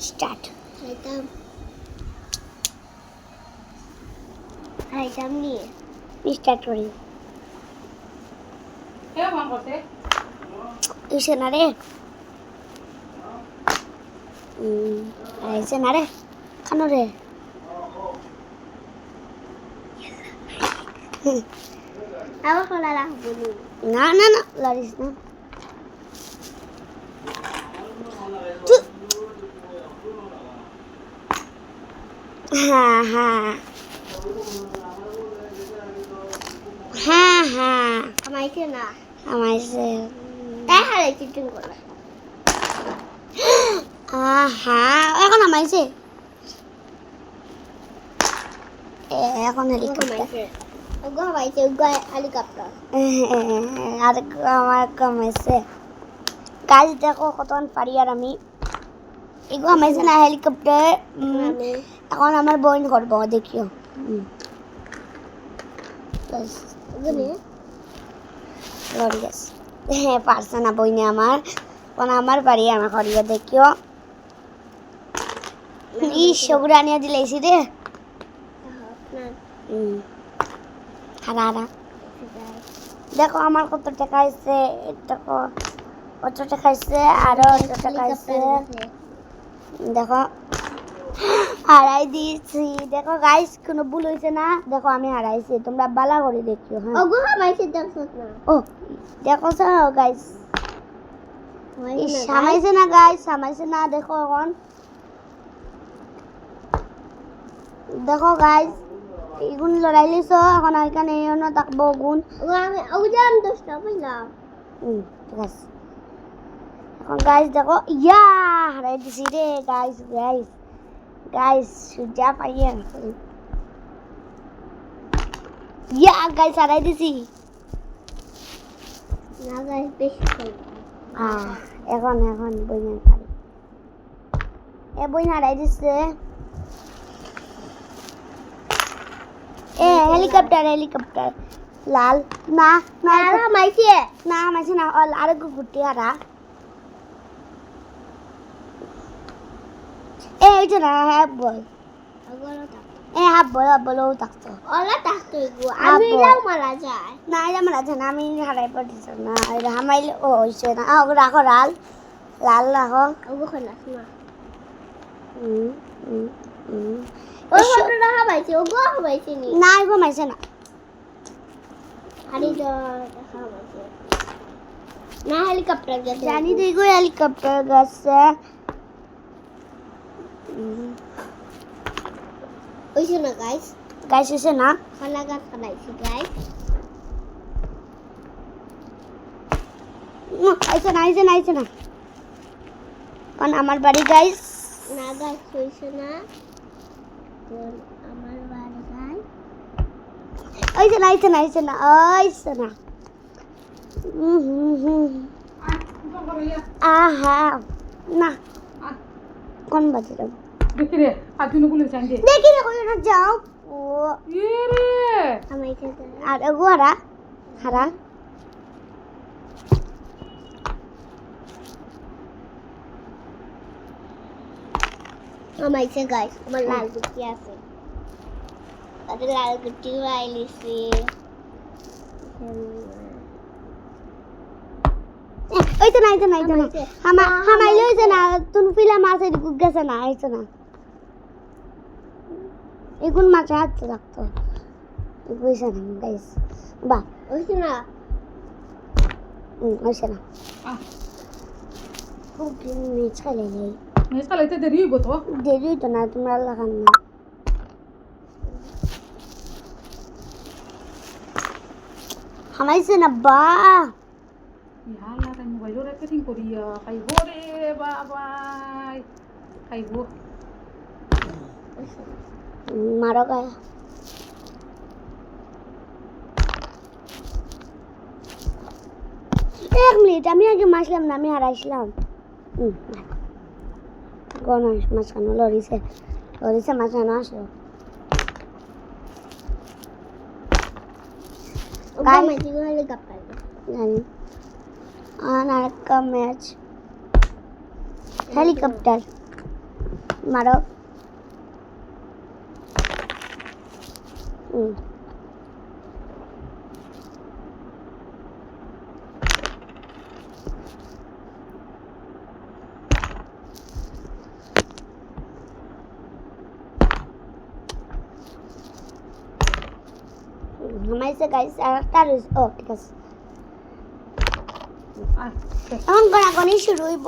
Start. Atrium নিয়ে start করি। এসে না রে, এসে না রে, খানো রে। আবার খোলা রাখবো না, না না লড়িস না। হ্যাঁ হ্যাঁ হ্যাঁ হ্যাঁ আমাইছে না, আমাইছে তাই হারাইছি তুমি করে। হ্যাঁ এখন আমাইছে, এখন হেলিকপ্টার। ওগো আমাইছে, ওগো হেলিকপ্টার। আর আমার কমাইছে। গাইস দেখো কতক্ষণ পারি আর আমি। এগো আমাইছে না হেলিকপ্টার। এখন আমার বোন করবো দেখিও। হ্যাঁ পারছে না বইনে আমার, কোন আমার বাড়ি আমার করিয়া দেখিও। ই সবুর আনিয়া দিলেছি রে। হারা হারা দেখো আমার কত টাকা আইছে, দেখো কত টাকা আইছে, আরো কত টাকা আইছে দেখো। হারাই দিয়েছি দেখো গাইস, কোনো ভুল হয়েছে না। দেখো আমি হারাইছি, তোমরা বালা করে দেখিও। হ্যাঁ ওগো হারাইছি দেখছো না, ও দেখো গাইস সামাইছে না গাইস, সামাইছে না। দেখো এখন দেখো গাইস এগুন লড়াই লিছো, এখন এখানে এনো থাকবো গুণ। আমি ওজাম দোস্ত কইলাম ঠিক আছে। এখন গাইস দেখো ইয়া হারাই দিছি রে গাইস। গাইস গাইস সুজা পাইয়া ইয়া গাইস হারাই দিছি না গাইস, বেশি এখন এখন বইনা পারি। এ বইনা হারাই দিছে। হেলিকপ্টার হেলিকপ্টার লাল না না মাইছে না, মাইছে না। আর গুটি হারা এই যে না হ্যাঁ বল হাফ বল, হাফ বল থাকতো ওলা থাকতো আমি এলাও মারা যায় না, এটা মারা যায় না। আমি হারাই পড়েছি না, এটা হামাইলে ও হইছে না। ওগো রাখো লাল লাল রাখো। ওগো খলাস না ওই ফটোটা হাবাইছে, ওগো হাবাইছে নি না, এগো মাইছে না। আরে যা হাবাইছে না, হেলিকপ্টার গেছে জানি তো, এগো হেলিকপ্টার গেছে। ওইছে না গাইস, গাইস হইছে না, খালা গাছ খালাইছি গাইস। আইছে না, আইছে না, আইছে না। কোন আমার বাড়ি গাইস না, গাইস হইছে না। কোন আমার বাড়ি গাইস আইছে না, আইছে না, আইছে না, আইছে না। আহা না কোন বাজে দেখি রে আজুন গুলো চাইছে, দেখি রে কই না যাও। ও এ রে আমাইছে আর এগোরা হারা আমাইছে গাইস। আমার লাল গুটি আছে, আর লাল গুটি আইলিছে। ওই তো নাই তো নাই তো না, হামাই লইছে না। তুমি পিলা মাছ এর গেছে না, আইছে না। এগুন মাছ হাতে রাখতো বুঝছে না গাইস। বাহ ওইছে না, ওইছে না। ওকে মেছ খাইলে যাই, মেছ খাইতে দেরি হইব তো, দেরি তো না, তোমরা লাগান না। হামাইছে না বা ইহালা তাই মোবাইল রেকর্ডিং করিয়া খাইব রে বাবা, খাইব মারো গায়ে। এক মিনিট, আমি আগে মাছলাম না, আমি হারাইছিলাম। গণেশ মাঝখানে লড়িছে, লড়িছে মাঝখানে আসলো। জানি আর একটা ম্যাচ হেলিকপ্টার মারো হুম ঘুমাইছে গাইস আর একটা রয়েছে ও ঠিক আছে আয় এখন গড়াগড়ি শুরু হইব